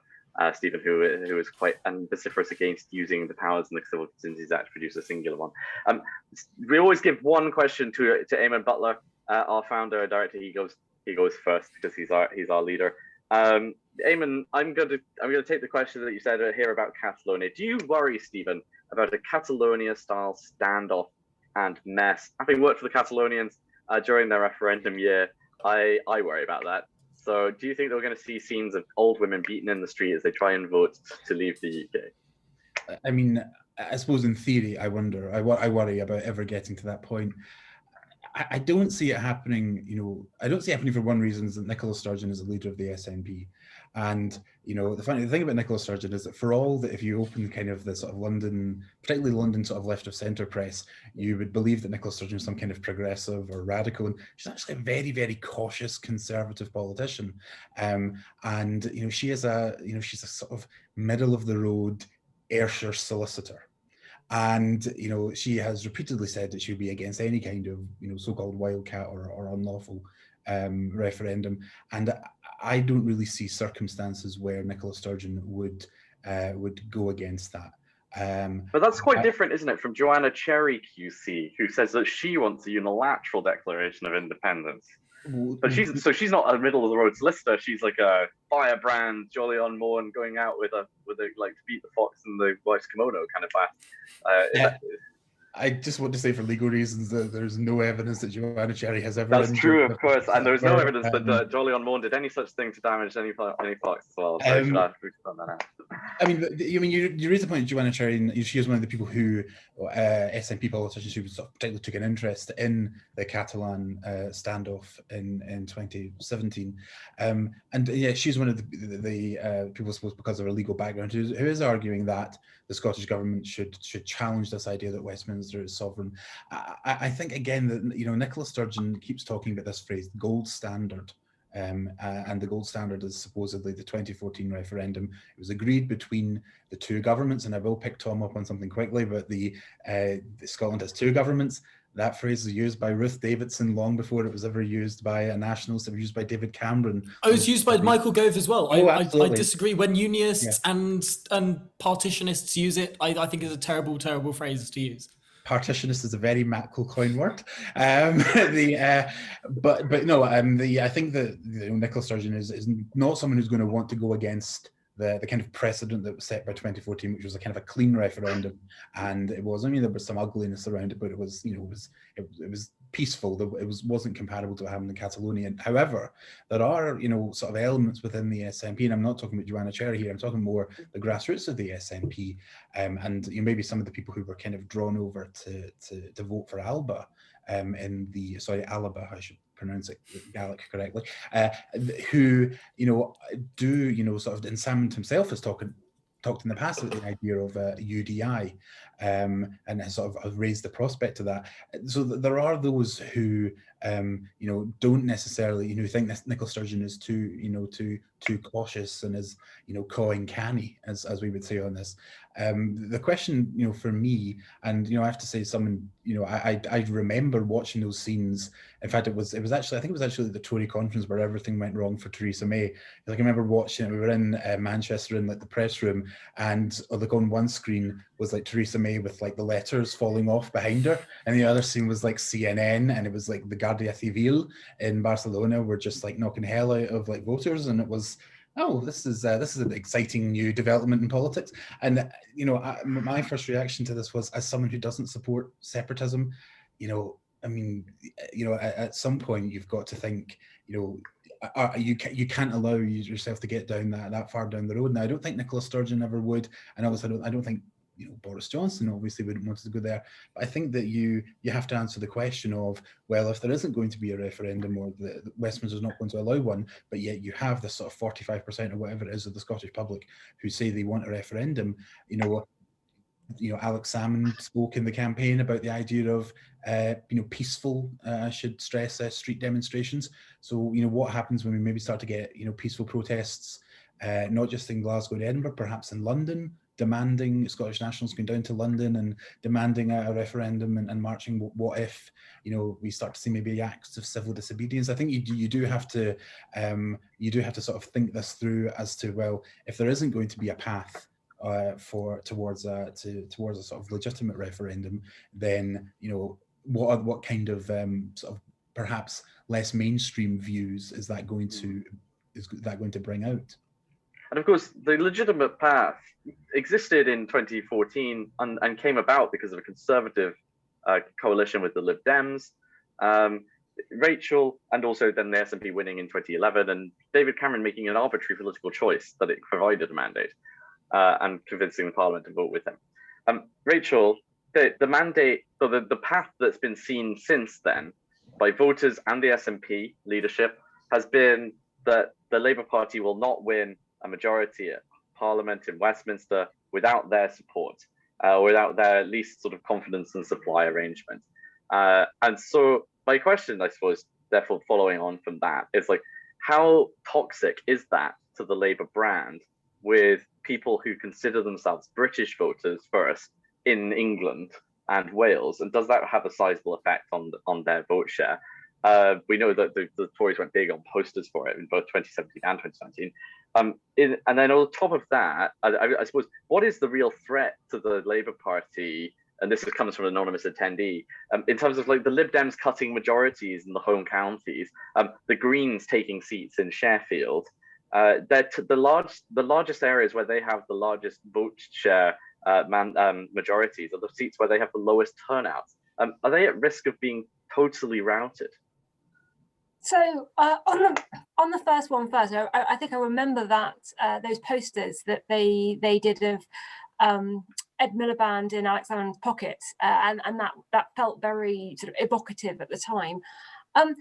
Stephen, who was quite vociferous against using the powers in the Civil Contingencies Act to produce a singular one. We always give one question to Eamon Butler, our founder and director. He goes first because he's our leader. Eamon, I'm going to take the question that you said here about Catalonia. Do you worry, Stephen, about a Catalonia-style standoff and mess? Having worked for the Catalonians during their referendum year, I worry about that. So do you think that we're going to see scenes of old women beaten in the street as they try and vote to leave the UK? I mean, I suppose in theory, I worry about ever getting to that point. I don't see it happening, I don't see it happening for one reason, is that Nicola Sturgeon is the leader of the SNP. And, the thing about Nicola Sturgeon is that for all that, if you open kind of the sort of London, particularly London sort of left of centre press, you would believe that Nicola Sturgeon is some kind of progressive or radical. And she's actually a very, very cautious conservative politician. And, she is she's a sort of middle of the road Ayrshire solicitor. And, she has repeatedly said that she would be against any kind of, so-called wildcat or unlawful referendum. And I don't really see circumstances where Nicola Sturgeon would go against that. But that's quite different, isn't it, from Joanna Cherry QC, who says that she wants a unilateral declaration of independence. But she's not a middle of the road solicitor. She's like a firebrand, jolly on morn, going out with a like to beat the fox in the wife's kimono kind of class. I just want to say, for legal reasons, that there's no evidence that Joanna Cherry has ever. That's true, of course, and there's no evidence that Jolly on Morn did any such thing to damage any fox as well. So I should have on that out. I mean, you raise the point of Joanna Cherry. She is one of the people who SNP politicians who sort of particularly took an interest in the Catalan standoff in 2017, and yeah, she's one of the people, I suppose, because of her legal background, who is arguing that the Scottish government should challenge this idea that Westminster is sovereign. I think again that Nicola Sturgeon keeps talking about this phrase, gold standard. And the gold standard is supposedly the 2014 referendum. It was agreed between the two governments, and I will pick Tom up on something quickly, but Scotland has two governments. That phrase was used by Ruth Davidson long before it was ever used by a nationalist. It was used by David Cameron. Oh, it was used by Michael Gove as well. Oh, I absolutely. When unionists and partitionists use it, I think it's a terrible, terrible phrase to use. Partitionist is a very Matt Kilcoyne word. I think that Nicola Sturgeon is not someone who's going to want to go against the kind of precedent that was set by 2014, which was a kind of a clean referendum, and it was. I mean, there was some ugliness around it, but it was, it was peaceful. It wasn't comparable to what happened in Catalonia. However, there are sort of elements within the SNP, and I'm not talking about Joanna Cherry here. I'm talking more the grassroots of the SNP, and maybe some of the people who were kind of drawn over to vote for Alba, Alaba, I should pronounce it Gaelic correctly, who do sort of, and Salmond himself is talking talked in the past about the idea of UDI, and has sort of raised the prospect of that. So there are those who don't necessarily, think that Nicola Sturgeon is too cautious and is, cawing canny, as we would say on this. The question, for me, and I have to say, I remember watching those scenes. In fact, it was actually, I think it was actually the Tory conference where everything went wrong for Theresa May. Like, I remember watching it. We were in Manchester in like the press room, and like on one screen was like Theresa May with like the letters falling off behind her, and the other scene was like CNN, and it was like the Guardia Civil in Barcelona were just like knocking hell out of like voters, and it was, oh, this is an exciting new development in politics. And my first reaction to this was, as someone who doesn't support separatism, at some point you've got to think, you can't allow yourself to get down that far down the road. Now, I don't think Nicola Sturgeon ever would, and also I don't think Boris Johnson obviously wouldn't want to go there. But I think that you have to answer the question of, well, if there isn't going to be a referendum, or the Westminster's not going to allow one, but yet you have this sort of 45% or whatever it is of the Scottish public who say they want a referendum. Alex Salmond spoke in the campaign about the idea of peaceful, I should stress, street demonstrations. So what happens when we maybe start to get peaceful protests, not just in Glasgow and Edinburgh, perhaps in London, demanding Scottish nationals going down to London and demanding a referendum and marching. What if we start to see maybe acts of civil disobedience? I think you do have to sort of think this through as to, well, if there isn't going to be a path towards a sort of legitimate referendum, then what kind of sort of perhaps less mainstream views is that going to bring out? And of course, the legitimate path existed in 2014 and came about because of a Conservative coalition with the Lib Dems, Rachel, and also then the SNP winning in 2011, and David Cameron making an arbitrary political choice that it provided a mandate, and convincing the Parliament to vote with him. Rachel, the mandate, so the path that's been seen since then by voters and the SNP leadership has been that the Labour Party will not win a majority at Parliament in Westminster without their support, without their at least sort of confidence and supply arrangement. And so my question, I suppose, therefore following on from that, is like, how toxic is that to the Labour brand with people who consider themselves British voters first in England and Wales, and does that have a sizable effect on their vote share? We know that the Tories went big on posters for it in both 2017 and 2019. And then on top of that, I suppose, what is the real threat to the Labour Party? And this comes from an anonymous attendee, in terms of like the Lib Dems cutting majorities in the home counties, the Greens taking seats in Sheffield. The largest areas where they have the largest vote share majorities are the seats where they have the lowest turnouts. Are they at risk of being totally routed? So on the first one first, I think I remember that those posters that they did of Ed Miliband in Alex Salmond's pocket, and that felt very sort of evocative at the time. I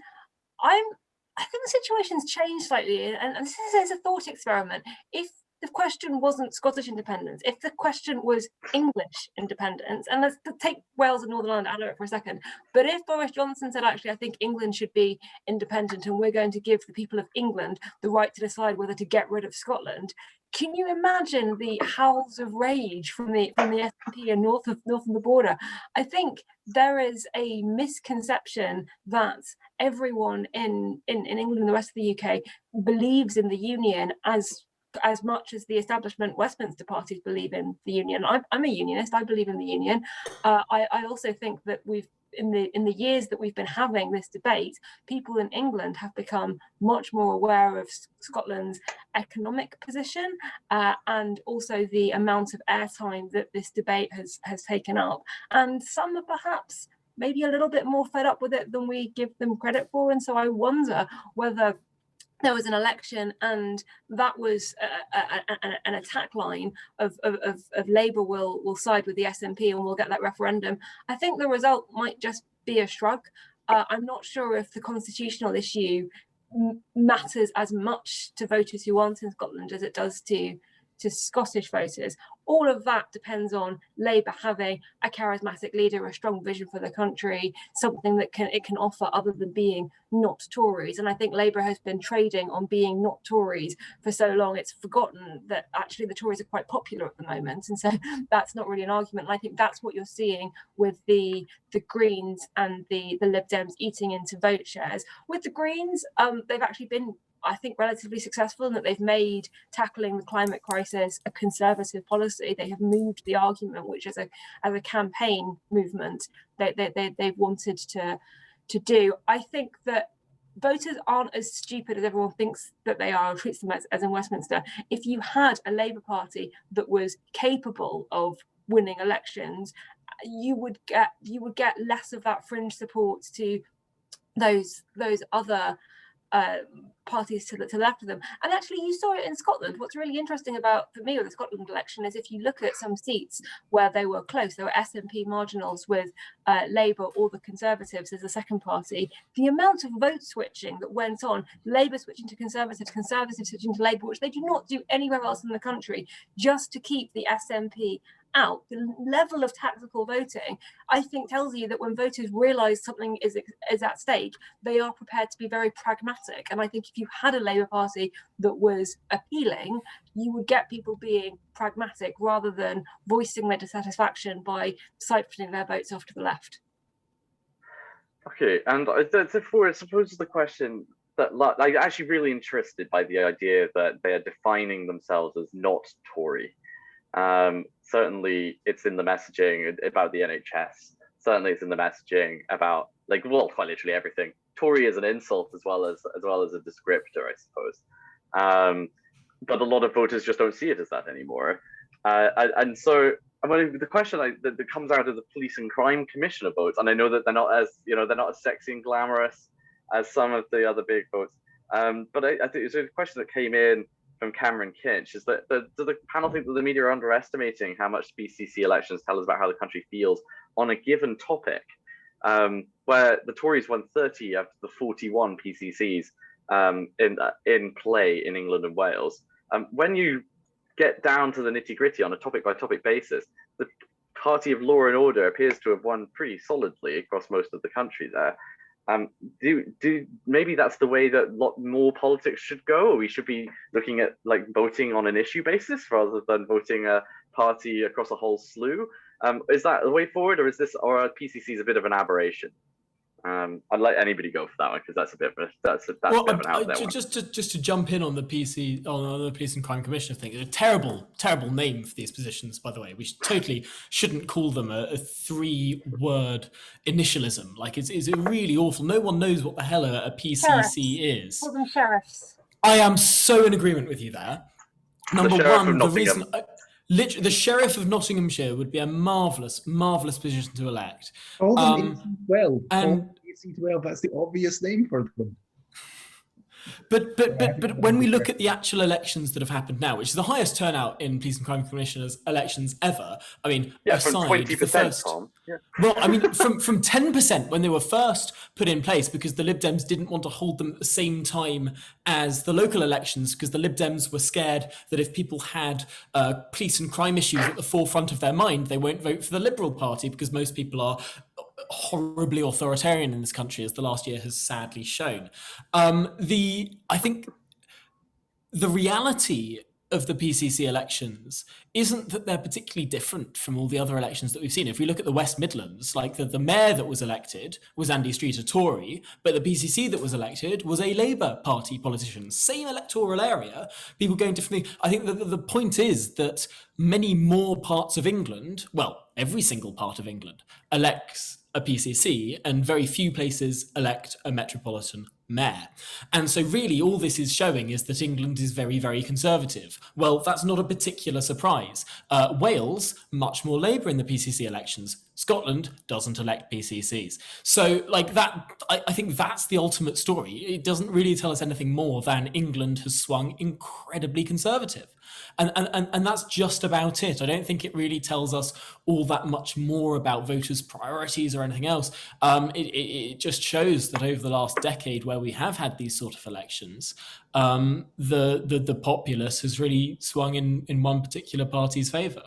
think the situation's changed slightly, and this is a thought experiment. If the question wasn't Scottish independence, if the question was English independence, and let's take Wales and Northern Ireland out of it for a second, but if Boris Johnson said, actually, I think England should be independent and we're going to give the people of England the right to decide whether to get rid of Scotland, can you imagine the howls of rage from the SNP and north of the border? I think there is a misconception that everyone in England and the rest of the UK believes in the union as much as the establishment Westminster parties believe in the union. I'm a unionist. I believe in the union. I also think that we've in the years that we've been having this debate, people in England have become much more aware of Scotland's economic position, and also the amount of airtime that this debate has taken up. And some are perhaps maybe a little bit more fed up with it than we give them credit for. And so I wonder whether there was an election and that was an attack line of Labour will side with the SNP and we'll get that referendum. I think the result might just be a shrug. I'm not sure if the constitutional issue matters as much to voters who aren't in Scotland as it does to to Scottish voters. All of that depends on Labour having a charismatic leader, a strong vision for the country, something that it can offer other than being not Tories. And I think Labour has been trading on being not Tories for so long, it's forgotten that actually the Tories are quite popular at the moment. And so that's not really an argument. And I think that's what you're seeing with the Greens and the Lib Dems eating into vote shares. With the Greens, they've actually been, I think, relatively successful in that they've made tackling the climate crisis a Conservative policy. They have moved the argument, which as a campaign movement they've wanted to do. I think that voters aren't as stupid as everyone thinks that they are, or treats them as in Westminster. If you had a Labour Party that was capable of winning elections, you would get less of that fringe support to those other parties to the left of them. And actually you saw it in Scotland. What's really interesting for me with the Scotland election is if you look at some seats where they were close, there were SNP marginals with Labour or the Conservatives as the second party, the amount of vote switching that went on, Labour switching to Conservatives, Conservatives switching to Labour, which they do not do anywhere else in the country, just to keep the SNP out. The level of tactical voting, I think, tells you that when voters realise something is at stake, they are prepared to be very pragmatic. And I think if you had a Labour Party that was appealing, you would get people being pragmatic rather than voicing their dissatisfaction by siphoning their votes off to the left. Okay, and I suppose the question that I'm actually really interested by the idea that they are defining themselves as not Tory. Certainly it's in the messaging about the NHS. Certainly it's in the messaging about, like, well, quite literally everything. Tory is an insult as well as a descriptor, I suppose. But a lot of voters just don't see it as that anymore. And so the question that comes out of the Police and Crime Commissioner votes, and I know that they're not as sexy and glamorous as some of the other big votes. But I think it's a question that came in from Cameron Kinch, is that does the panel think that the media are underestimating how much PCC elections tell us about how the country feels on a given topic, where the Tories won 30 out of the 41 PCCs in play in England and Wales. When you get down to the nitty-gritty on a topic-by-topic basis, the party of law and order appears to have won pretty solidly across most of the country there. Maybe that's the way that a lot more politics should go? We should be looking at, like, voting on an issue basis rather than voting a party across a whole slew. Is that the way forward, or are PCCs a bit of an aberration? I'd let anybody go for that one, because that's a bit of an out there one. Just to jump in on the on the Police and Crime Commissioner thing, it's a terrible name for these positions, by the way. We shouldn't call them a 3-word initialism. Like, it's really awful. No one knows what the hell a PCC is. Call them sheriffs. I am so in agreement with you there. Number one, the reason. Literally, the Sheriff of Nottinghamshire would be a marvellous position to elect. Call them AC12. And AC12, that's the obvious name for them. But when we look at the actual elections that have happened now, which is the highest turnout in Police and Crime Commissioners elections ever, I mean, from 20%, Tom. Yeah. Well, I mean, from 10% when they were first put in place, because the Lib Dems didn't want to hold them at the same time as the local elections, because the Lib Dems were scared that if people had police and crime issues at the forefront of their mind, they won't vote for the Liberal Party, because most people are horribly authoritarian in this country, as the last year has sadly shown. I think the reality of the PCC elections isn't that they're particularly different from all the other elections that we've seen. If we look at the West Midlands, like the mayor that was elected was Andy Street, a Tory, but the PCC that was elected was a Labour Party politician. Same electoral area, people going differently. I think that the point is that many more parts of England, well, every single part of England elects a PCC, and very few places elect a metropolitan mayor. And so really all this is showing is that England is very, very conservative. Well, that's not a particular surprise. Wales, much more Labour in the PCC elections. Scotland doesn't elect PCCs. So like that, I think that's the ultimate story. It doesn't really tell us anything more than England has swung incredibly conservative. And that's just about it. I don't think it really tells us all that much more about voters' priorities or anything else. It just shows that over the last decade, where we have had these sort of elections, the populace has really swung in one particular party's favour.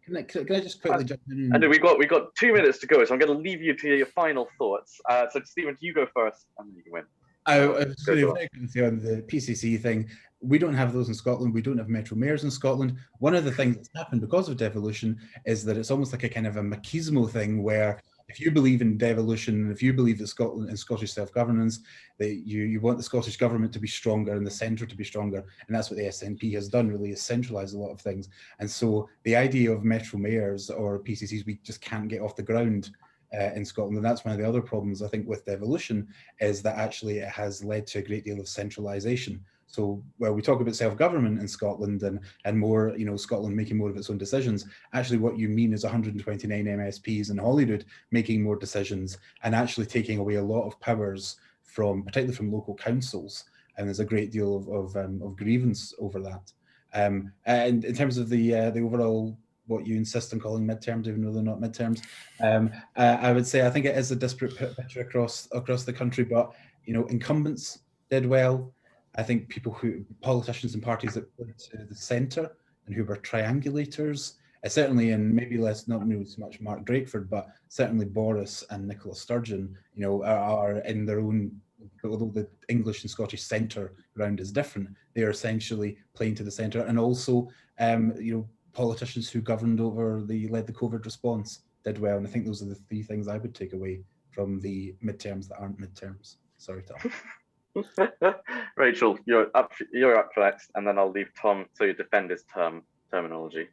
Can I just quickly jump in? And we've got 2 minutes to go, so I'm going to leave you to your final thoughts. So Stephen, you go first, and then you can win. I was very going to say on the PCC thing, we don't have those in Scotland. We don't have metro mayors in Scotland. One of the things that's happened because of devolution is that it's almost like a kind of a machismo thing, where if you believe in devolution, if you believe that Scotland and Scottish self-governance, that you want the Scottish government to be stronger and the centre to be stronger, and that's what the SNP has done, really, is centralise a lot of things. And so the idea of metro mayors or PCCs, we just can't get off the ground in Scotland. And that's one of the other problems, I think, with devolution, is that actually it has led to a great deal of centralisation. So where we talk about self-government in Scotland and more, you know, Scotland making more of its own decisions, actually what you mean is 129 MSPs in Holyrood making more decisions and actually taking away a lot of powers from, particularly from local councils. And there's a great deal of grievance over that. And in terms of the overall, what you insist on calling midterms, even though they're not midterms, I would say I think it is a disparate picture across the country. But you know, incumbents did well. I think politicians and parties that put to the centre and who were triangulators, certainly, and maybe less, not maybe so much Mark Drakeford, but certainly Boris and Nicola Sturgeon, you know, are in their own. Although the English and Scottish centre ground is different, they are essentially playing to the centre, and also, you know, politicians who led the COVID response did well. And I think those are the 3 things I would take away from the midterms that aren't midterms. Sorry, Tom. Rachel, you're up for next, and then I'll leave Tom to defend his terminology.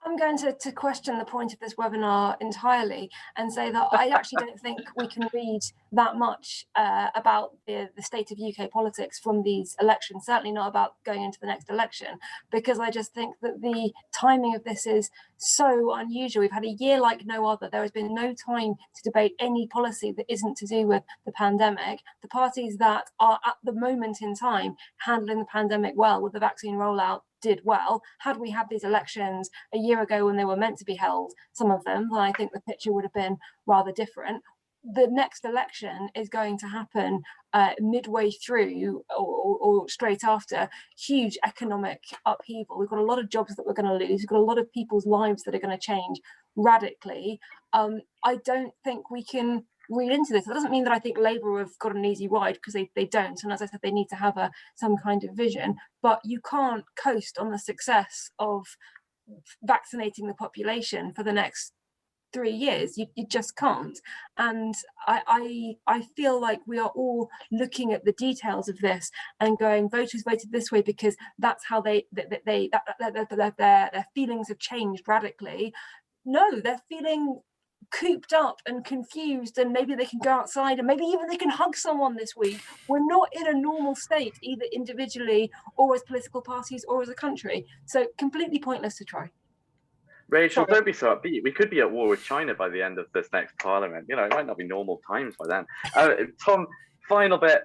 I'm going to question the point of this webinar entirely and say that I actually don't think we can read that much about the state of UK politics from these elections, certainly not about going into the next election, because I just think that the timing of this is so unusual. We've had a year like no other. There has been no time to debate any policy that isn't to do with the pandemic. The parties that are at the moment in time handling the pandemic well with the vaccine rollout did well. Had we had these elections a year ago when they were meant to be held, some of them, then I think the picture would have been rather different. The next election is going to happen midway through or straight after huge economic upheaval. We've got a lot of jobs that we're going to lose. We've got a lot of people's lives that are going to change radically. I don't think we can read into this. That doesn't mean that I think Labour have got an easy ride, because they don't. And as I said, they need to have some kind of vision. But you can't coast on the success of vaccinating the population for the next 3 years. You just can't. And I feel like we are all looking at the details of this and going, voters voted this way because that's how their feelings have changed radically. No, they're feeling cooped up and confused, and maybe they can go outside and maybe even they can hug someone this week. We're not in a normal state, either individually or as political parties or as a country. So completely pointless to try. Rachel, don't be so upbeat. We could be at war with China by the end of this next parliament. You know, it might not be normal times by then. Tom, final bit.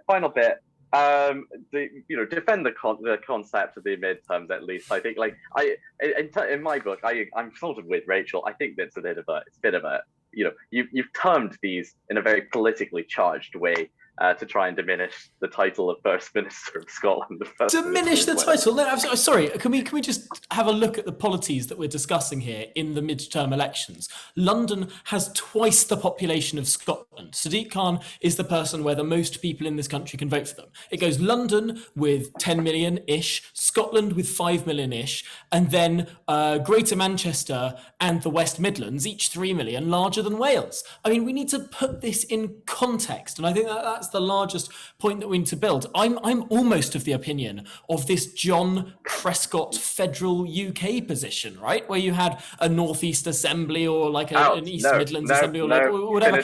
Defend the concept of the midterms at least. I think, in my book, I'm sort of with Rachel. I think that's a bit of a you've termed these in a very politically charged way to try and diminish the title of First Minister of Scotland. Diminish the title? No, I'm sorry. Can we just have a look at the polities that we're discussing here in the midterm elections? London has twice the population of Scotland. Sadiq Khan is the person where the most people in this country can vote for them. It goes London with 10 million-ish, Scotland with 5 million-ish, and then Greater Manchester and the West Midlands, each 3 million, larger than Wales. I mean, we need to put this in context, and I think that's that's the largest point that we need to build. I'm almost of the opinion of this John Prescott federal UK position, right, where you had a Northeast Assembly or like an East Midlands Assembly or like whatever.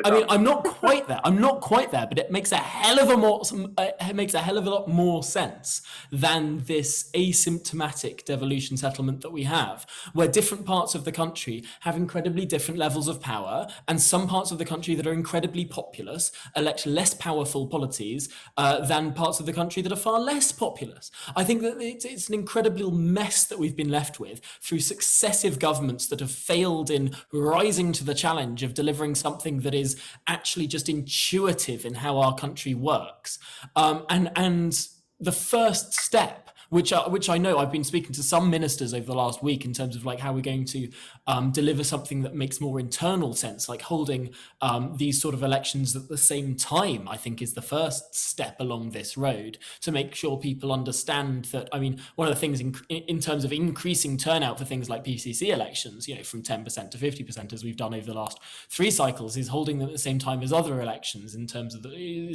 I mean, I'm not quite there. I'm not quite there, but it makes a hell of a lot more sense than this asymptomatic devolution settlement that we have, where different parts of the country have incredibly different levels of power, and some parts of the country that are incredibly populous elect less powerful polities than parts of the country that are far less populous. I think that it's an incredible mess that we've been left with through successive governments that have failed in rising to the challenge of delivering something that is actually just intuitive in how our country works. And the first step, which I know I've been speaking to some ministers over the last week in terms of like how we're going to deliver something that makes more internal sense, like holding these sort of elections at the same time, I think is the first step along this road to make sure people understand that, I mean, one of the things in terms of increasing turnout for things like PCC elections, you know, from 10% to 50% as we've done over the last 3 cycles, is holding them at the same time as other elections in terms of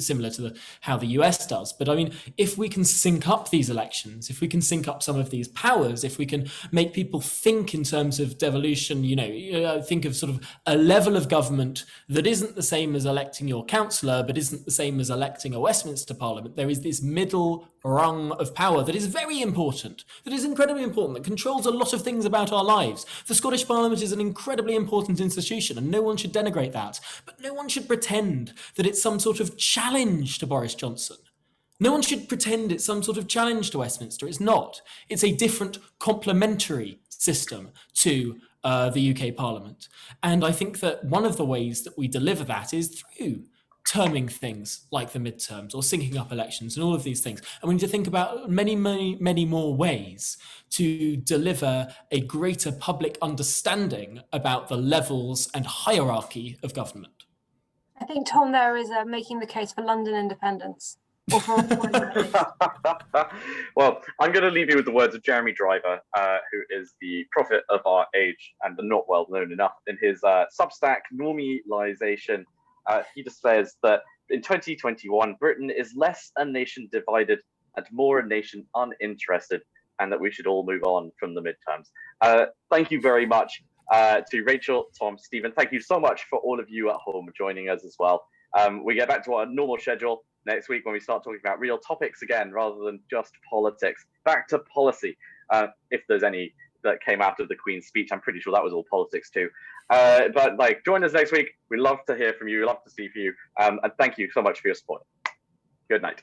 similar to how the US does. But I mean, if we can sync up these elections, if we can sync up some of these powers, if we can make people think in terms of devolution, you know, think of sort of a level of government that isn't the same as electing your councillor, but isn't the same as electing a Westminster Parliament. There is this middle rung of power that is very important, that is incredibly important, that controls a lot of things about our lives. The Scottish Parliament is an incredibly important institution, and no one should denigrate that. But no one should pretend that it's some sort of challenge to Boris Johnson. No one should pretend it's some sort of challenge to Westminster. It's not. It's a different complementary system to the UK Parliament. And I think that one of the ways that we deliver that is through terming things like the midterms or syncing up elections and all of these things. And we need to think about many, many, many more ways to deliver a greater public understanding about the levels and hierarchy of government. I think Tom there is making the case for London independence. Well, I'm going to leave you with the words of Jeremy Driver, who is the prophet of our age and not well known enough. In his Substack Normalization, he just says that in 2021, Britain is less a nation divided and more a nation uninterested, and that we should all move on from the midterms. Thank you very much to Rachel, Tom, Stephen. Thank you so much for all of you at home joining us as well. We get back to our normal schedule next week when we start talking about real topics again, rather than just politics. Back to policy, if there's any that came out of the Queen's speech. I'm pretty sure that was all politics too. But like, join us next week. We love to hear from you. We love to see from you. And thank you so much for your support. Good night.